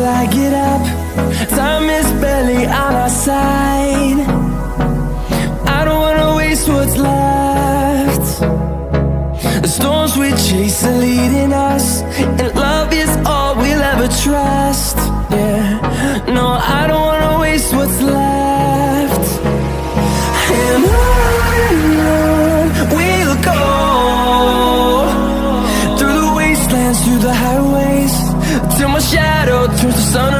I get up. Time is barely on our side. I don't wanna waste what's left. The storms we chase are leading us, and love is all we'll ever trust. Yeah, no, I don't wanna waste what's left. And on we'll go, through the wastelands, through the highways, till my shadow turns to sun